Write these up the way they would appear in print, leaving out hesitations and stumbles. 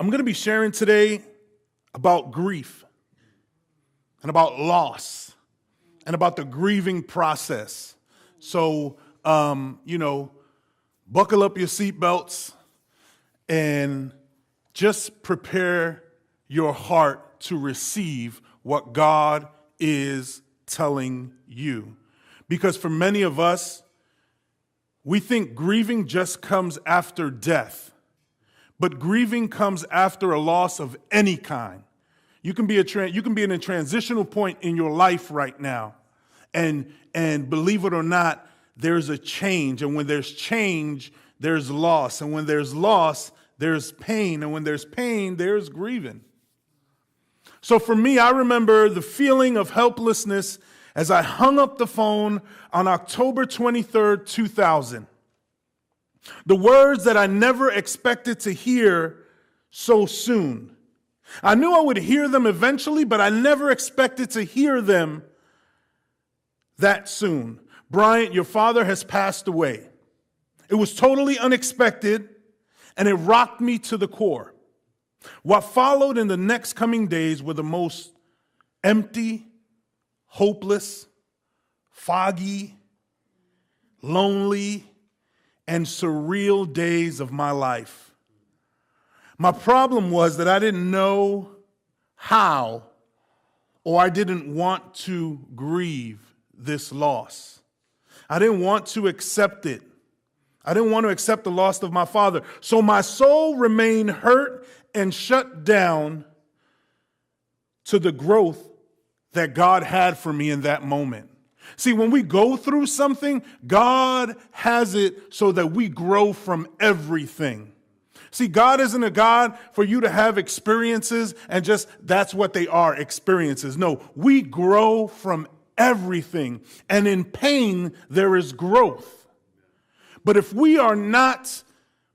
I'm going to be sharing today about grief and about loss and about the grieving process. So, buckle up your seatbelts and just prepare your heart to receive what God is telling you. Because for many of us, we think grieving just comes after death. But grieving comes after a loss of any kind. You can be in a transitional point in your life right now. And believe it or not, there's a change. And when there's change, there's loss. And when there's loss, there's pain. And when there's pain, there's grieving. So for me, I remember the feeling of helplessness as I hung up the phone on October 23rd, 2000. The words that I never expected to hear so soon. I knew I would hear them eventually, but I never expected to hear them that soon. Bryant, your father has passed away. It was totally unexpected, and it rocked me to the core. What followed in the next coming days were the most empty, hopeless, foggy, lonely, and surreal days of my life. My problem was that I didn't know how, or I didn't want to grieve this loss. I didn't want to accept it. I didn't want to accept the loss of my father. So my soul remained hurt and shut down to the growth that God had for me in that moment. See, when we go through something, God has it so that we grow from everything. See, God isn't a God for you to have experiences and just that's what they are, experiences. No, we grow from everything. And in pain, there is growth. But if we are not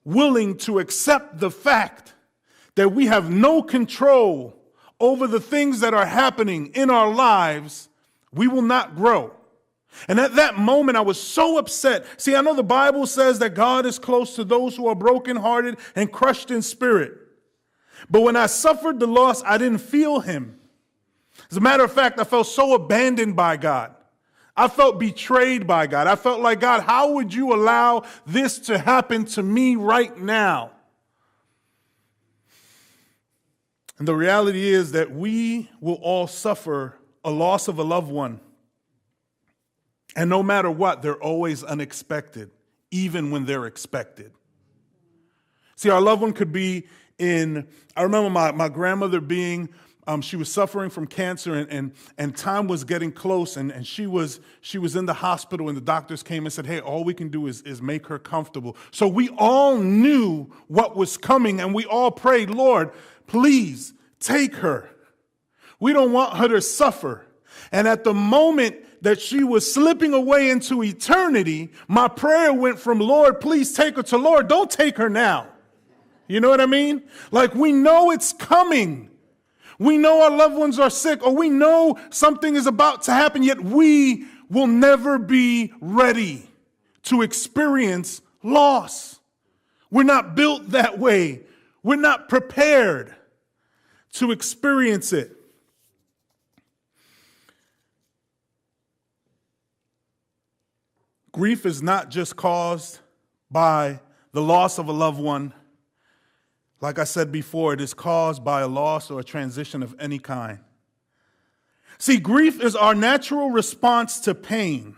willing to accept the fact that we have no control over the things that are happening in our lives, we will not grow. And at that moment, I was so upset. See, I know the Bible says that God is close to those who are brokenhearted and crushed in spirit. But when I suffered the loss, I didn't feel him. As a matter of fact, I felt so abandoned by God. I felt betrayed by God. I felt like, God, how would you allow this to happen to me right now? And the reality is that we will all suffer a loss of a loved one. And no matter what, they're always unexpected, even when they're expected. See, our loved one could be I remember my grandmother being, she was suffering from cancer and time was getting close and she was in the hospital and the doctors came and said, hey, all we can do is make her comfortable. So we all knew what was coming and we all prayed, Lord, please take her. We don't want her to suffer. And at the moment that she was slipping away into eternity, my prayer went from, Lord, please take her, to Lord, don't take her now. You know what I mean? Like we know it's coming. We know our loved ones are sick, or we know something is about to happen, yet we will never be ready to experience loss. We're not built that way. We're not prepared to experience it. Grief is not just caused by the loss of a loved one. Like I said before, it is caused by a loss or a transition of any kind. See, grief is our natural response to pain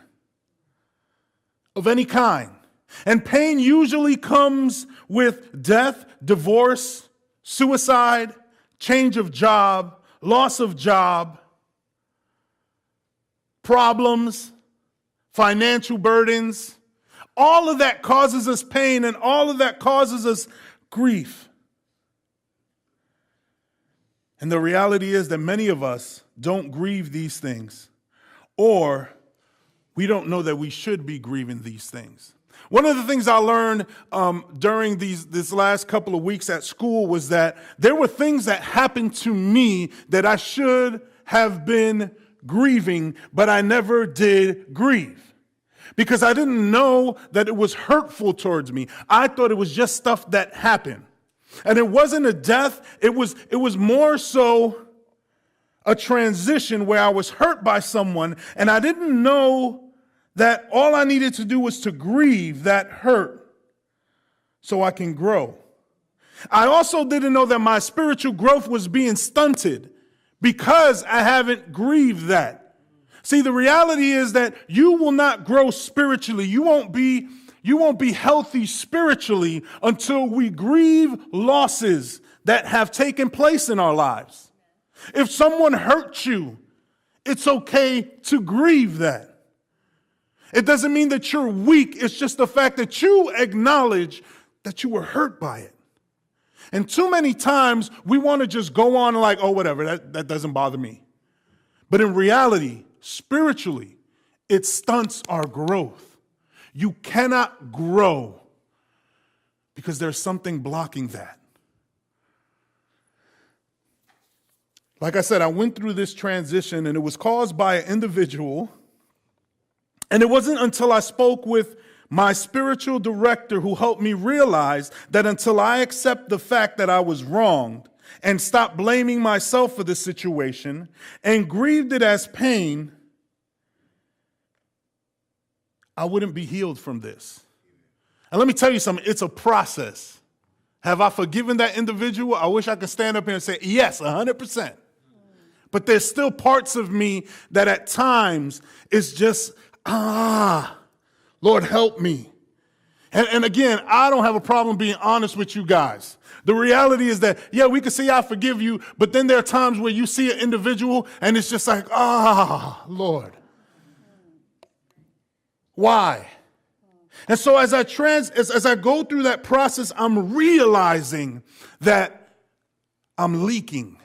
of any kind. And pain usually comes with death, divorce, suicide, change of job, loss of job, problems, financial burdens. All of that causes us pain and all of that causes us grief. And the reality is that many of us don't grieve these things, or we don't know that we should be grieving these things. One of the things I learned during this last couple of weeks at school was that there were things that happened to me that I should have been grieving, but I never did grieve. Because I didn't know that it was hurtful towards me. I thought it was just stuff that happened. And it wasn't a death. It was more so a transition where I was hurt by someone and I didn't know that all I needed to do was to grieve that hurt so I can grow. I also didn't know that my spiritual growth was being stunted because I haven't grieved that. See, the reality is that you will not grow spiritually. You won't be healthy spiritually until we grieve losses that have taken place in our lives. If someone hurt you, it's okay to grieve that. It doesn't mean that you're weak. It's just the fact that you acknowledge that you were hurt by it. And too many times we want to just go on like, oh, whatever, that doesn't bother me. But in reality, spiritually, it stunts our growth. You cannot grow because there's something blocking that. Like I said, I went through this transition and it was caused by an individual. And it wasn't until I spoke with my spiritual director who helped me realize that until I accept the fact that I was wronged and stop blaming myself for the situation and grieved it as pain, I wouldn't be healed from this. And let me tell you something, it's a process. Have I forgiven that individual? I wish I could stand up here and say, yes, 100%. But there's still parts of me that at times is just, Lord, help me. And again, I don't have a problem being honest with you guys. The reality is that, yeah, we can say I forgive you, but then there are times where you see an individual and it's just like, Lord. Why? And so as I go through that process, I'm realizing that I'm leaking.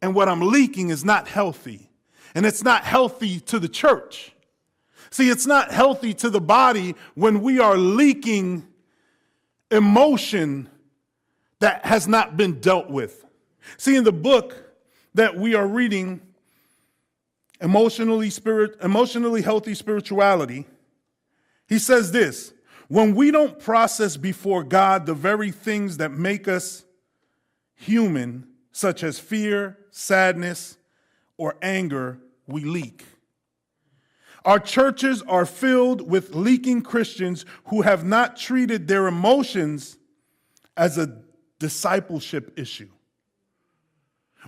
And what I'm leaking is not healthy. And it's not healthy to the church. See, it's not healthy to the body when we are leaking emotion that has not been dealt with. See, in the book that we are reading, Emotionally Healthy Spirituality, he says this: when we don't process before God the very things that make us human, such as fear, sadness, or anger, we leak. Our churches are filled with leaking Christians who have not treated their emotions as a discipleship issue.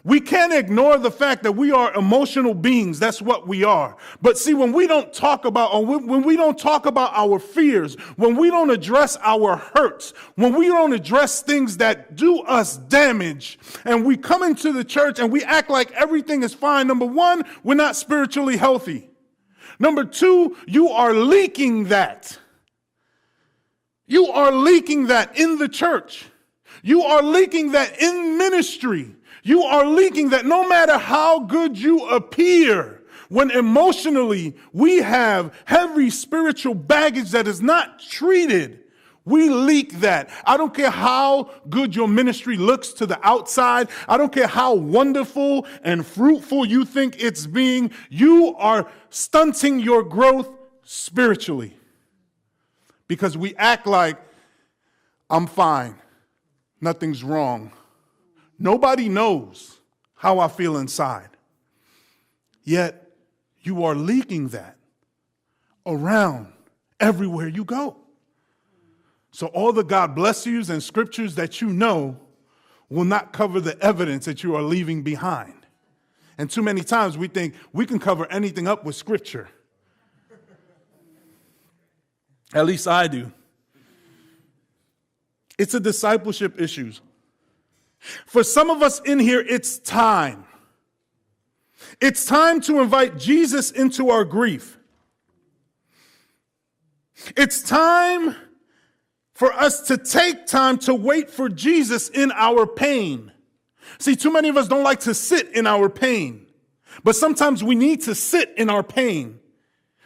We can't ignore the fact that we are emotional beings. That's what we are. But see, when we don't talk about, when we don't talk about our fears, when we don't address our hurts, when we don't address things that do us damage, and we come into the church and we act like everything is fine, number one, we're not spiritually healthy. Number two, you are leaking that. You are leaking that in the church. You are leaking that in ministry. You are leaking that no matter how good you appear, when emotionally we have heavy spiritual baggage that is not treated, we leak that. I don't care how good your ministry looks to the outside. I don't care how wonderful and fruitful you think it's being. You are stunting your growth spiritually because we act like I'm fine. Nothing's wrong. Nobody knows how I feel inside. Yet you are leaking that around everywhere you go. So all the God bless yous and scriptures that you know will not cover the evidence that you are leaving behind. And too many times we think we can cover anything up with scripture. At least I do. It's a discipleship issue. For some of us in here, it's time. It's time to invite Jesus into our grief. It's time for us to take time to wait for Jesus in our pain. See, too many of us don't like to sit in our pain, but sometimes we need to sit in our pain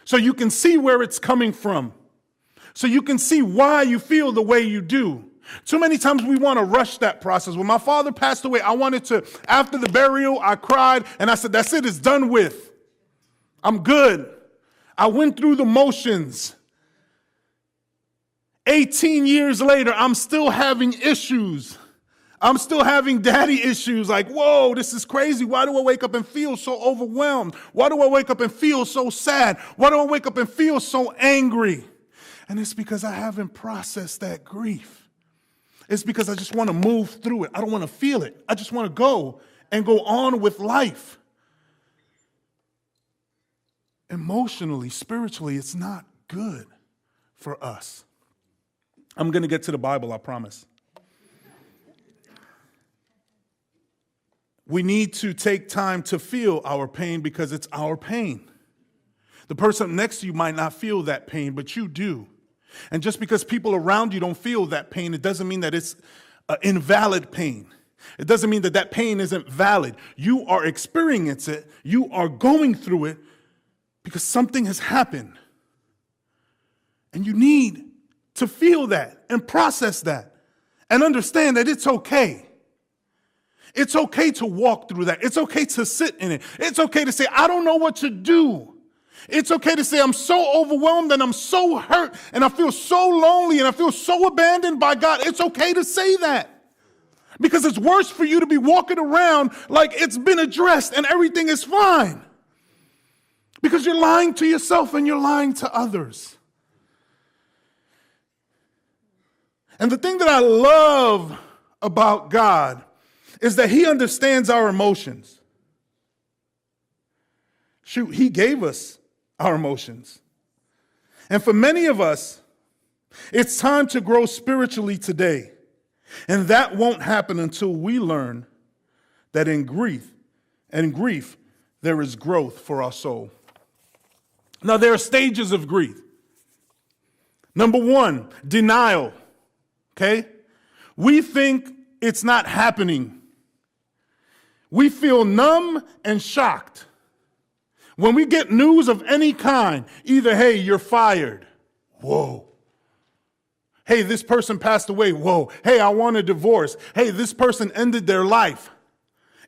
so you can see where it's coming from, so you can see why you feel the way you do. Too many times we want to rush that process. When my father passed away, I wanted to, after the burial, I cried and I said, that's it, it's done with. I'm good. I went through the motions. 18 years later, I'm still having issues. I'm still having daddy issues like, whoa, this is crazy. Why do I wake up and feel so overwhelmed? Why do I wake up and feel so sad? Why do I wake up and feel so angry? And it's because I haven't processed that grief. It's because I just want to move through it. I don't want to feel it. I just want to go and go on with life. Emotionally, spiritually, it's not good for us. I'm going to get to the Bible, I promise. We need to take time to feel our pain because it's our pain. The person next to you might not feel that pain, but you do. And just because people around you don't feel that pain, it doesn't mean that it's invalid pain. It doesn't mean that that pain isn't valid. You are experiencing it. You are going through it because something has happened. And you need to feel that and process that and understand that it's okay. It's okay to walk through that. It's okay to sit in it. It's okay to say, I don't know what to do. It's okay to say, I'm so overwhelmed and I'm so hurt and I feel so lonely and I feel so abandoned by God. It's okay to say that. Because it's worse for you to be walking around like it's been addressed and everything is fine. Because you're lying to yourself and you're lying to others. And the thing that I love about God is that he understands our emotions. Shoot, he gave us our emotions. And for many of us, it's time to grow spiritually today. And that won't happen until we learn that in grief, there is growth for our soul. Now, there are stages of grief. Number one, denial. Okay? We think it's not happening. We feel numb and shocked. When we get news of any kind, either, hey, you're fired. Whoa. Hey, this person passed away. Whoa. Hey, I want a divorce. Hey, this person ended their life.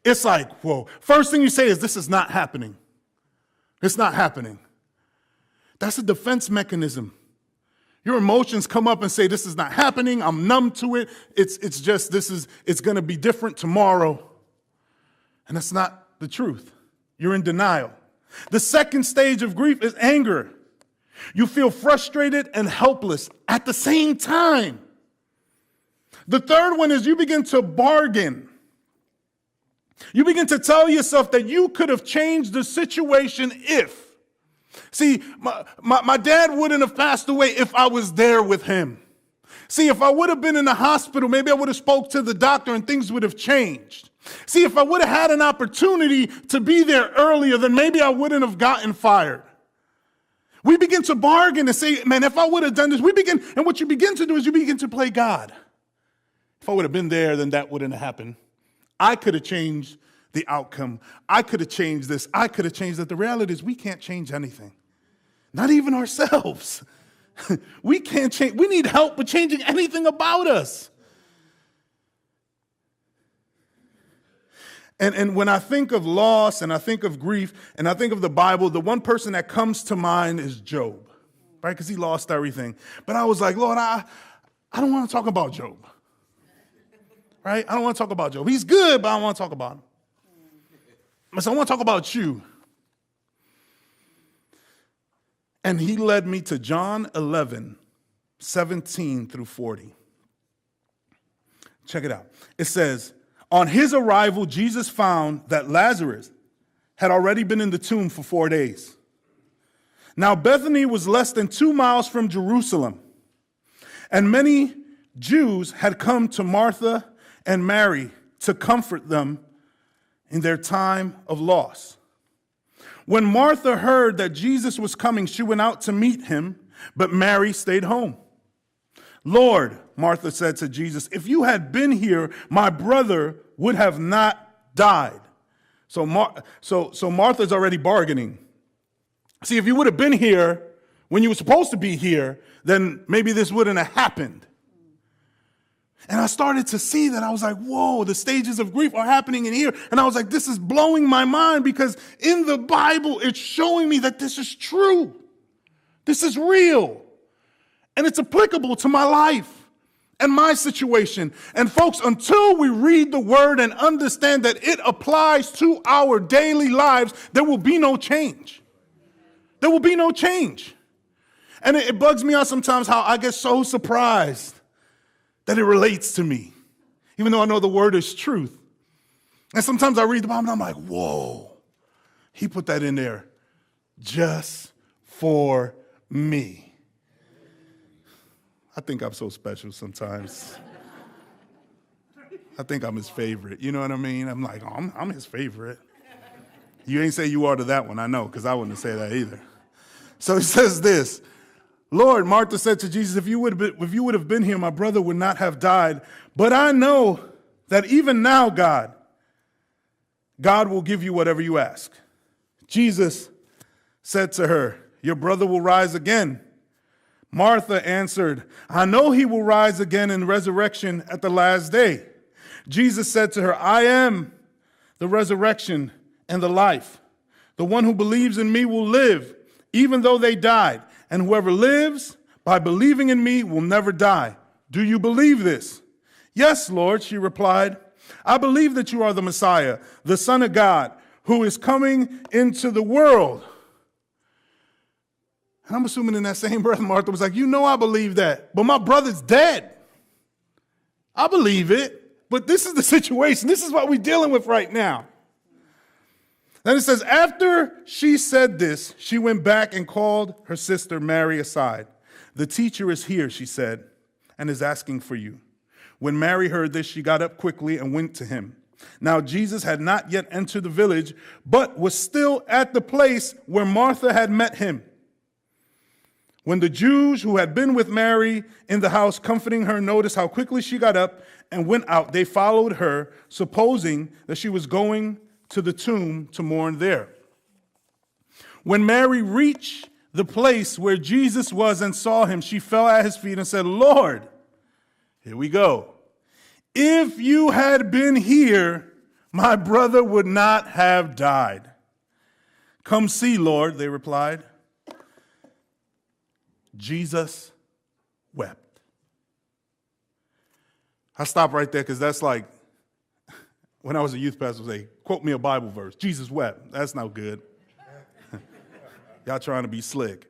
It's like, whoa. First thing you say is, this is not happening. It's not happening. That's a defense mechanism. Your emotions come up and say, this is not happening. I'm numb to it. It's going to be different tomorrow. And that's not the truth. You're in denial. The second stage of grief is anger. You feel frustrated and helpless at the same time. The third one is you begin to bargain. You begin to tell yourself that you could have changed the situation if. See, my dad wouldn't have passed away if I was there with him. See, if I would have been in the hospital, maybe I would have spoke to the doctor and things would have changed. See, if I would have had an opportunity to be there earlier, then maybe I wouldn't have gotten fired. We begin to bargain and say, man, if I would have done this, and what you begin to do is you begin to play God. If I would have been there, then that wouldn't have happened. I could have changed the outcome. I could have changed this. I could have changed that. The reality is we can't change anything. Not even ourselves. We can't change. We need help with changing anything about us. And when I think of loss and I think of grief and I think of the Bible, the one person that comes to mind is Job, right? Because he lost everything. But I was like, Lord, I don't want to talk about Job, right? I don't want to talk about Job. He's good, but I don't want to talk about him. So I want to talk about you. And he led me to John 11, 17 through 40. Check it out. It says, on his arrival, Jesus found that Lazarus had already been in the tomb for 4 days. Now, Bethany was less than 2 miles from Jerusalem, and many Jews had come to Martha and Mary to comfort them in their time of loss. When Martha heard that Jesus was coming, she went out to meet him, but Mary stayed home. Lord, Martha said to Jesus, if you had been here, my brother would have not died. So Martha's already bargaining. See, if you would have been here when you were supposed to be here, then maybe this wouldn't have happened. And I started to see that. I was like, whoa, the stages of grief are happening in here. And I was like, this is blowing my mind because in the Bible, it's showing me that this is true. This is real. And it's applicable to my life. and my situation. And folks, until we read the word and understand that it applies to our daily lives, there will be no change. There will be no change. And it bugs me out sometimes how I get so surprised that it relates to me, even though I know the word is truth. And sometimes I read the Bible and I'm like, whoa, he put that in there just for me. I think I'm so special sometimes. I think I'm his favorite. You know what I mean? I'm like, oh, I'm his favorite. You ain't say you are to that one, I know, because I wouldn't say that either. So he says this, Lord, Martha said to Jesus, if you would have been here, my brother would not have died. But I know that even now, God will give you whatever you ask. Jesus said to her, your brother will rise again. Martha answered, I know he will rise again in resurrection at the last day. Jesus said to her, I am the resurrection and the life. The one who believes in me will live, even though they died. And whoever lives by believing in me will never die. Do you believe this? Yes, Lord, she replied. I believe that you are the Messiah, the Son of God, who is coming into the world. And I'm assuming in that same breath, Martha was like, you know I believe that, but my brother's dead. I believe it, but this is the situation. This is what we're dealing with right now. Then it says, after she said this, she went back and called her sister Mary aside. The teacher is here, she said, and is asking for you. When Mary heard this, she got up quickly and went to him. Now Jesus had not yet entered the village, but was still at the place where Martha had met him. When the Jews who had been with Mary in the house comforting her noticed how quickly she got up and went out, they followed her, supposing that she was going to the tomb to mourn there. When Mary reached the place where Jesus was and saw him, she fell at his feet and said, Lord, here we go. If you had been here, my brother would not have died. Come see, Lord, they replied. Jesus wept. I stop right there because that's like when I was a youth pastor, I would say, quote me a Bible verse. Jesus wept. That's not good. Y'all trying to be slick.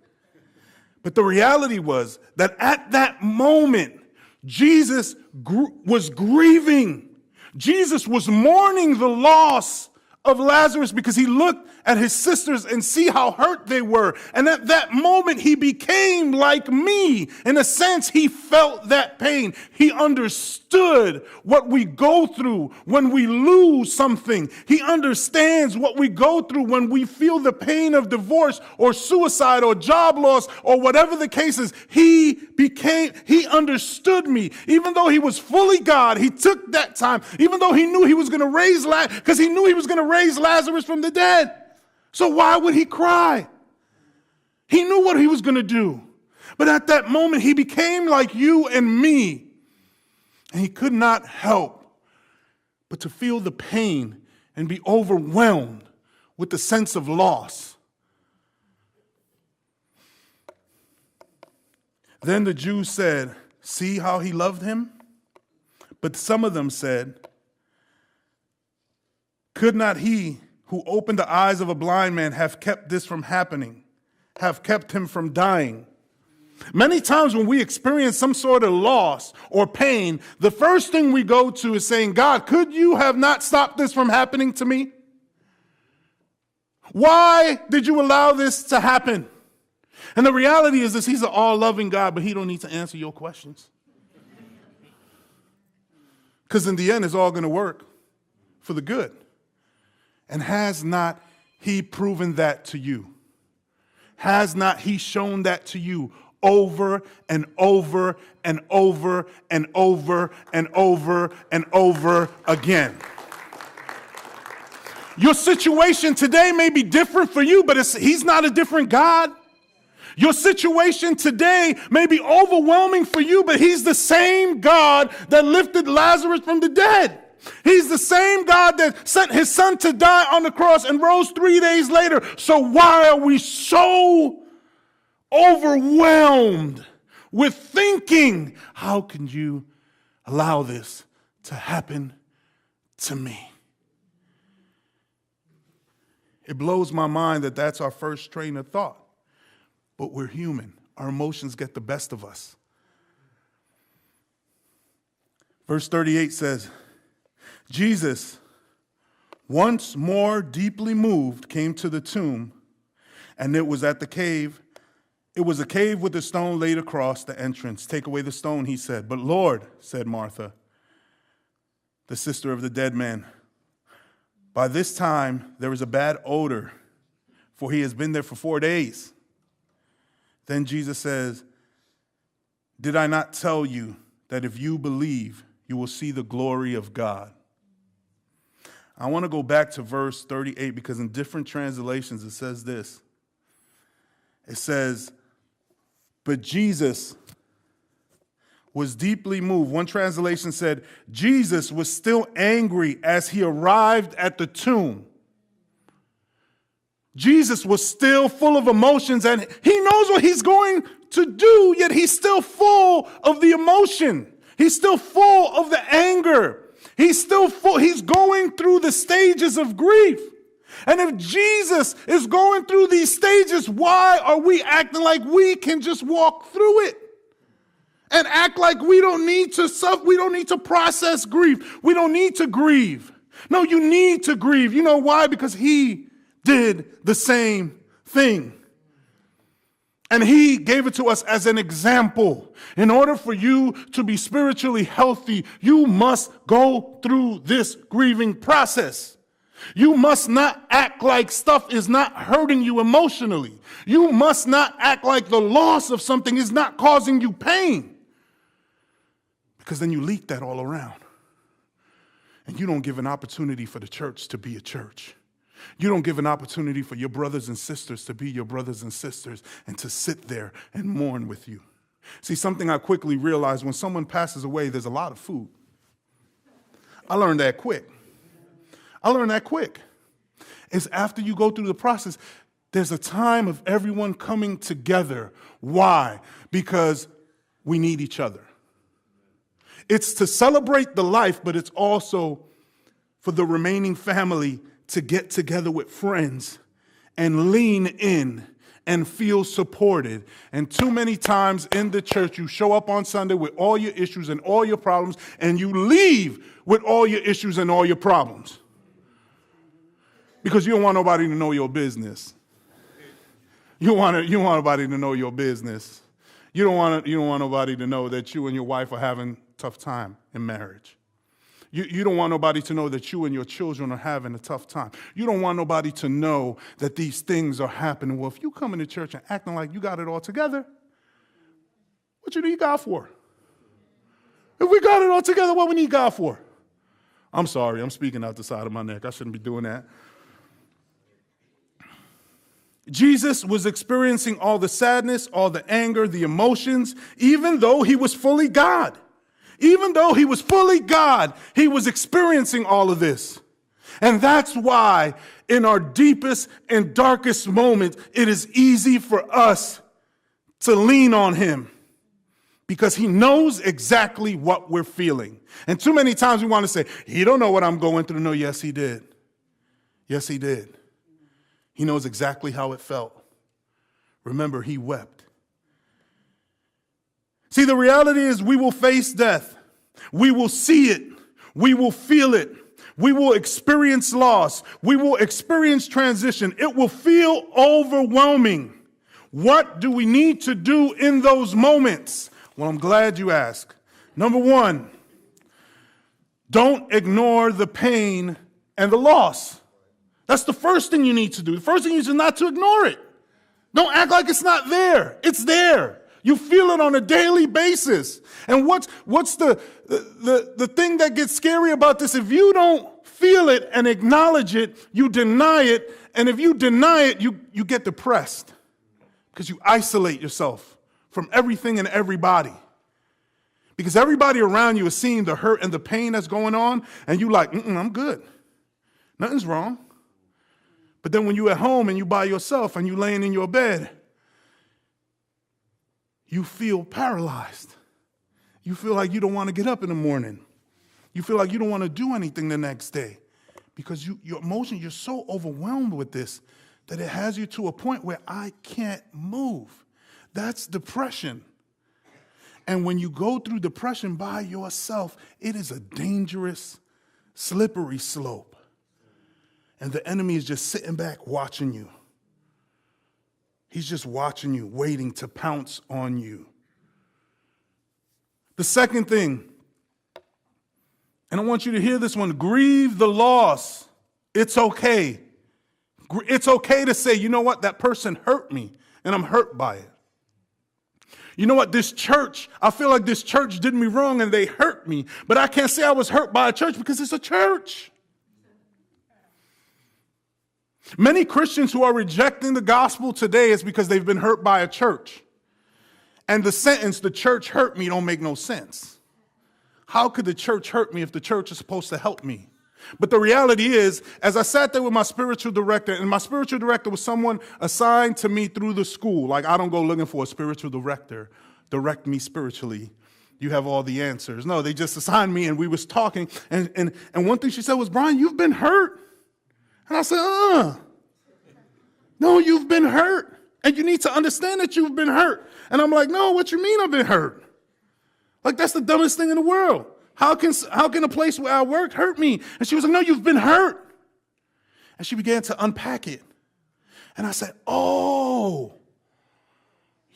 But the reality was that at that moment, Jesus was grieving. Jesus was mourning the loss of Lazarus because he looked at his sisters and see how hurt they were. And at that moment, he became like me. In a sense, he felt that pain. He understood what we go through when we lose something. He understands what we go through when we feel the pain of divorce or suicide or job loss or whatever the case is. He understood me. Even though he was fully God, he took that time. Even though he knew he was going to raise Lazarus, because he knew he was going to raise Lazarus from the dead. So why would he cry? He knew what he was going to do. But at that moment, he became like you and me. And he could not help but to feel the pain and be overwhelmed with the sense of loss. Then the Jews said, see how he loved him? But some of them said, could not he who opened the eyes of a blind man have kept this from happening, have kept him from dying? Many times when we experience some sort of loss or pain, the first thing we go to is saying, God, could you have not stopped this from happening to me? Why did you allow this to happen? And the reality is this, he's an all-loving God, but he don't need to answer your questions. Because in the end, it's all going to work for the good. And has not he proven that to you? Has not he shown that to you over and over and over and over and over and over again? Your situation today may be different for you, but he's not a different God. Your situation today may be overwhelming for you, but he's the same God that lifted Lazarus from the dead. He's the same God that sent his son to die on the cross and rose 3 days later. So why are we so overwhelmed with thinking, how can you allow this to happen to me? It blows my mind that that's our first train of thought. But we're human. Our emotions get the best of us. Verse 38 says, Jesus, once more deeply moved, came to the tomb, and it was at the cave. It was a cave with a stone laid across the entrance. Take away the stone, he said. But Lord, said Martha, the sister of the dead man, by this time there is a bad odor, for he has been there for 4 days. Then Jesus says, did I not tell you that if you believe, you will see the glory of God? I want to go back to verse 38 because in different translations it says this. It says, but Jesus was deeply moved. One translation said, Jesus was still angry as he arrived at the tomb. Jesus was still full of emotions, and he knows what he's going to do, yet he's still full of the emotion. He's still full of the anger. He's still full. He's going through the stages of grief. And if Jesus is going through these stages, why are we acting like we can just walk through it? And act like we don't need to suffer, we don't need to process grief. We don't need to grieve. No, you need to grieve. You know why? Because he did the same thing. And he gave it to us as an example. In order for you to be spiritually healthy, you must go through this grieving process. You must not act like stuff is not hurting you emotionally. You must not act like the loss of something is not causing you pain. Because then you leak that all around. And you don't give an opportunity for the church to be a church. You don't give an opportunity for your brothers and sisters to be your brothers and sisters and to sit there and mourn with you. See, something I quickly realized, when someone passes away, there's a lot of food. I learned that quick. It's after you go through the process, there's a time of everyone coming together. Why? Because we need each other. It's to celebrate the life, but it's also for the remaining family to get together with friends and lean in and feel supported. And too many times in the church, you show up on Sunday with all your issues and all your problems, and you leave with all your issues and all your problems. Because you don't want nobody to know your business. You want nobody to know your business. You don't want nobody to know that you and your wife are having a tough time in marriage. You don't want nobody to know that you and your children are having a tough time. You don't want nobody to know that these things are happening. Well, if you come into church and acting like you got it all together, what you need God for? If we got it all together, what we need God for? I'm sorry, I'm speaking out the side of my neck. I shouldn't be doing that. Jesus was experiencing all the sadness, all the anger, the emotions, even though he was fully God. Even though he was fully God, he was experiencing all of this. And that's why in our deepest and darkest moments, it is easy for us to lean on him because he knows exactly what we're feeling. And too many times we want to say, he don't know what I'm going through. No, yes, he did. Yes, he did. He knows exactly how it felt. Remember, he wept. See, the reality is we will face death. We will see it. We will feel it. We will experience loss. We will experience transition. It will feel overwhelming. What do we need to do in those moments? Well, I'm glad you asked. Number one, don't ignore the pain and the loss. That's the first thing you need to do. The first thing is not to ignore it. Don't act like it's not there. It's there. You feel it on a daily basis. And what's the thing that gets scary about this? If you don't feel it and acknowledge it, you deny it. And if you deny it, you get depressed because you isolate yourself from everything and everybody. Because everybody around you is seeing the hurt and the pain that's going on, and you like, I'm good. Nothing's wrong. But then when you're at home and you by yourself and you laying in your bed, you feel paralyzed. You feel like you don't want to get up in the morning. You feel like you don't want to do anything the next day because your emotions, you're so overwhelmed with this that it has you to a point where I can't move. That's depression. And when you go through depression by yourself, it is a dangerous, slippery slope. And the enemy is just sitting back watching you. He's just watching you, waiting to pounce on you. The second thing, and I want you to hear this one, grieve the loss. It's okay. It's okay to say, you know what, that person hurt me, and I'm hurt by it. You know what, this church, I feel like this church did me wrong and they hurt me, but I can't say I was hurt by a church because it's a church. Many Christians who are rejecting the gospel today is because they've been hurt by a church. And the sentence, the church hurt me, don't make no sense. How could the church hurt me if the church is supposed to help me? But the reality is, as I sat there with my spiritual director, and my spiritual director was someone assigned to me through the school. Like, I don't go looking for a spiritual director. Direct me spiritually. You have all the answers. No, they just assigned me, and we was talking. And one thing she said was, Brian, you've been hurt. And I said, no, you've been hurt. And you need to understand that you've been hurt. And I'm like, no, what you mean I've been hurt? Like, that's the dumbest thing in the world. How can a place where I work hurt me? And she was like, no, you've been hurt. And she began to unpack it. And I said, oh,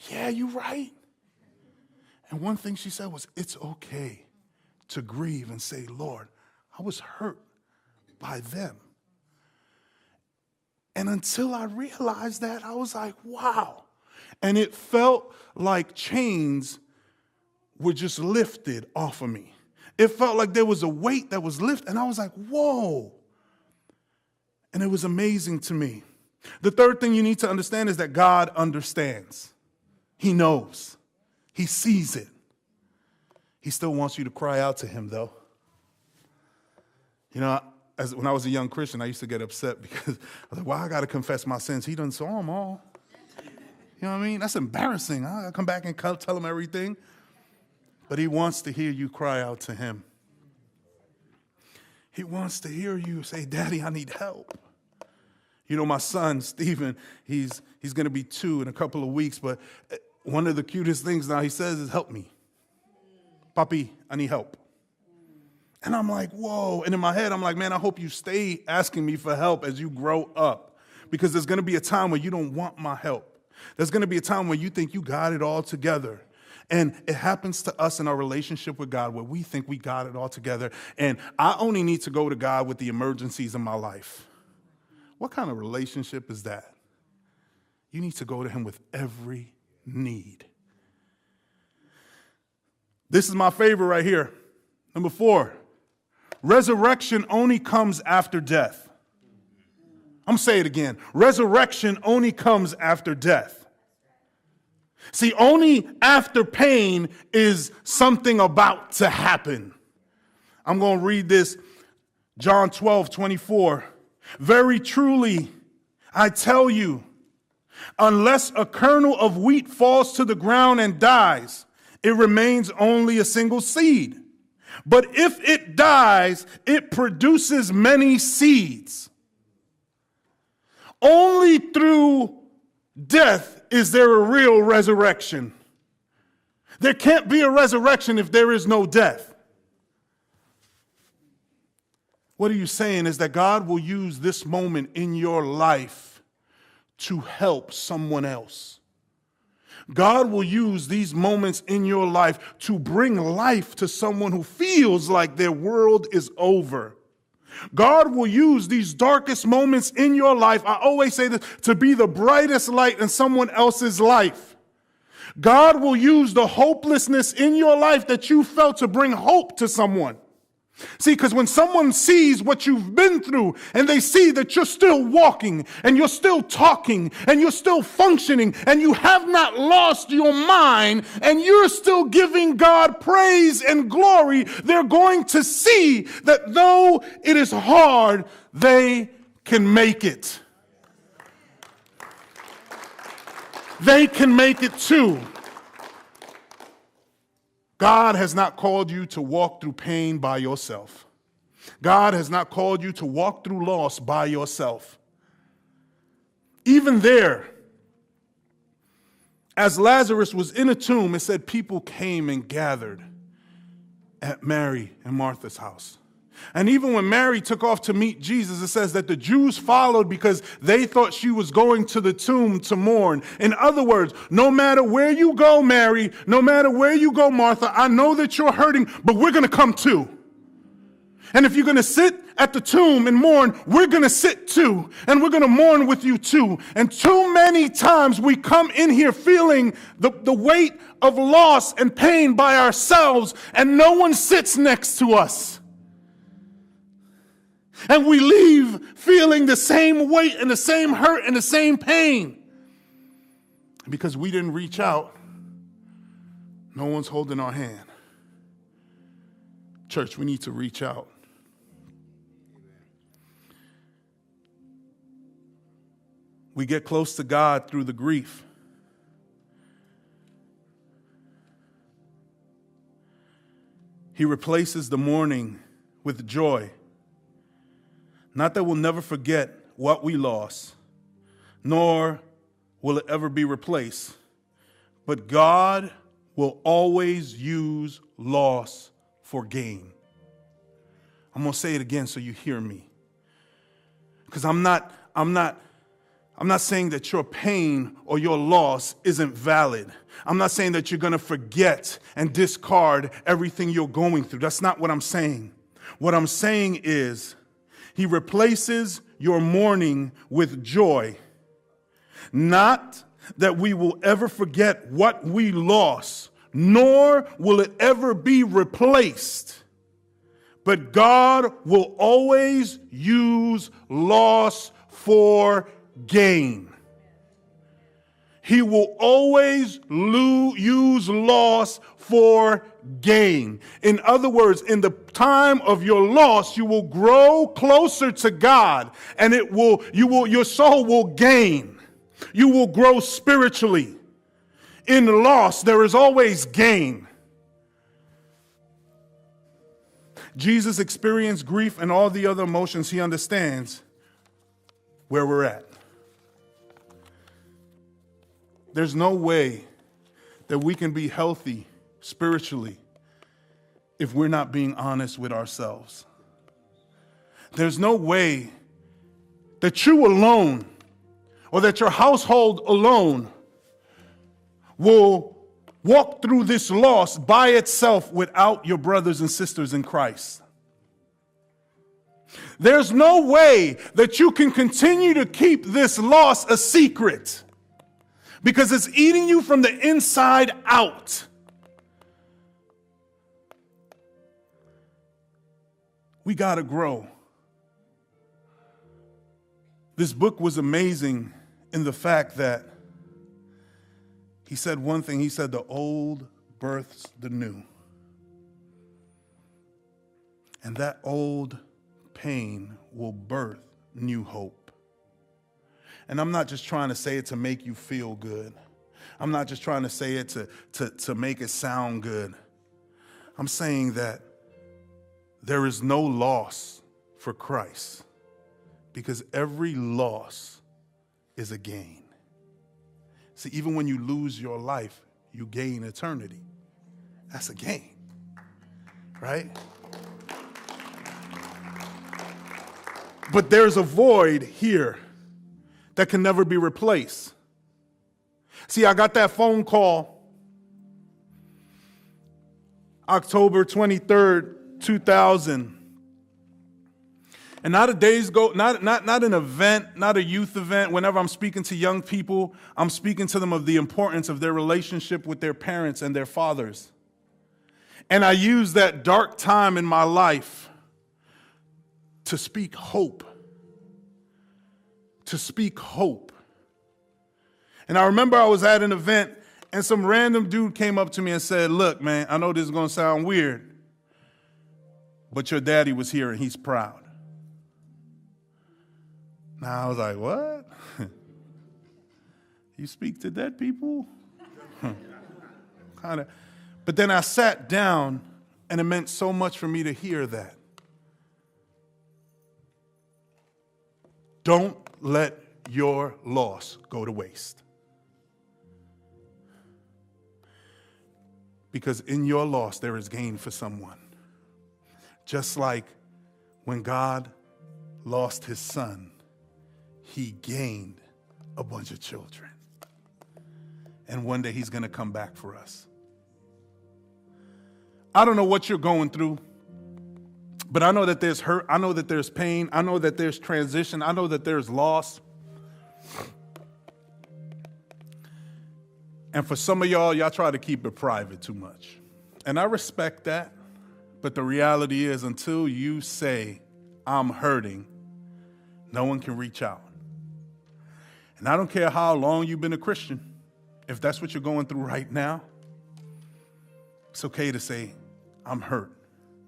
yeah, you're right. And one thing she said was, it's okay to grieve and say, Lord, I was hurt by them. And until I realized that, I was like, wow. And it felt like chains were just lifted off of me. It felt like there was a weight that was lifted, and I was like, whoa. And it was amazing to me. The third thing you need to understand is that God understands. He knows. He sees it. He still wants you to cry out to him, though. You know, when I was a young Christian, I used to get upset because I was like, well, I got to confess my sins. He done saw them all. You know what I mean? That's embarrassing. I got to come back and tell him everything. But he wants to hear you cry out to him. He wants to hear you say, Daddy, I need help. You know, my son, Stephen, he's going to be 2 in a couple of weeks, but one of the cutest things now he says is, help me. Papi, I need help. And I'm like, whoa. And in my head, I'm like, man, I hope you stay asking me for help as you grow up, because there's going to be a time where you don't want my help. There's going to be a time where you think you got it all together. And it happens to us in our relationship with God where we think we got it all together. And I only need to go to God with the emergencies in my life. What kind of relationship is that? You need to go to him with every need. This is my favorite right here. Number 4, resurrection only comes after death. I'm going to say it again. Resurrection only comes after death. See, only after pain is something about to happen. I'm going to read this, John 12:24. Very truly, I tell you, unless a kernel of wheat falls to the ground and dies, it remains only a single seed. But if it dies, it produces many seeds. Only through death is there a real resurrection. There can't be a resurrection if there is no death. What are you saying is that God will use this moment in your life to help someone else. God will use these moments in your life to bring life to someone who feels like their world is over. God will use these darkest moments in your life, I always say this, to be the brightest light in someone else's life. God will use the hopelessness in your life that you felt to bring hope to someone. See, because when someone sees what you've been through and they see that you're still walking and you're still talking and you're still functioning and you have not lost your mind and you're still giving God praise and glory, they're going to see that though it is hard, they can make it. They can make it too. God has not called you to walk through pain by yourself. God has not called you to walk through loss by yourself. Even there, as Lazarus was in a tomb, it said people came and gathered at Mary and Martha's house. And even when Mary took off to meet Jesus, it says that the Jews followed because they thought she was going to the tomb to mourn. In other words, no matter where you go, Mary, no matter where you go, Martha, I know that you're hurting, but we're going to come too. And if you're going to sit at the tomb and mourn, we're going to sit too. And we're going to mourn with you too. And too many times we come in here feeling the weight of loss and pain by ourselves, and no one sits next to us. And we leave feeling the same weight and the same hurt and the same pain. Because we didn't reach out, no one's holding our hand. Church, we need to reach out. We get close to God through the grief. He replaces the mourning with joy. Not that we'll never forget what we lost, nor will it ever be replaced, but God will always use loss for gain. I'm going to say it again so you hear me. Because I'm not saying that your pain or your loss isn't valid. I'm not saying that you're going to forget and discard everything you're going through. That's not what I'm saying. What I'm saying is he replaces your mourning with joy. Not that we will ever forget what we lost, nor will it ever be replaced. But God will always use loss for gain. He will always use loss for gain. In other words, in the time of your loss, you will grow closer to God, and your soul will gain. You will grow spiritually. In loss, there is always gain. Jesus experienced grief and all the other emotions. He understands where we're at. There's no way that we can be healthy spiritually if we're not being honest with ourselves. There's no way that you alone or that your household alone will walk through this loss by itself without your brothers and sisters in Christ. There's no way that you can continue to keep this loss a secret because it's eating you from the inside out. We got to grow. This book was amazing in the fact that he said one thing. He said the old births the new. And that old pain will birth new hope. And I'm not just trying to say it to make you feel good. I'm not just trying to say it to make it sound good. I'm saying that there is no loss for Christ because every loss is a gain. See, even when you lose your life, you gain eternity. That's a gain, right? But there's a void here that can never be replaced. See, I got that phone call October 23rd, 2000. And not a day's go, not an event, not a youth event. Whenever I'm speaking to young people, I'm speaking to them of the importance of their relationship with their parents and their fathers. And I use that dark time in my life to speak hope. To speak hope. And I remember I was at an event and some random dude came up to me and said, "Look, man, I know this is going to sound weird, but your daddy was here and he's proud." Now I was like, "What? You speak to dead people?" Kind of. But then I sat down, and it meant so much for me to hear that. Don't let your loss go to waste. Because in your loss, there is gain for someone. Just like when God lost his son, he gained a bunch of children. And one day he's going to come back for us. I don't know what you're going through, but I know that there's hurt. I know that there's pain. I know that there's transition. I know that there's loss. And for some of y'all try to keep it private too much. And I respect that. But the reality is, until you say, I'm hurting, no one can reach out. And I don't care how long you've been a Christian. If that's what you're going through right now, it's okay to say, I'm hurt.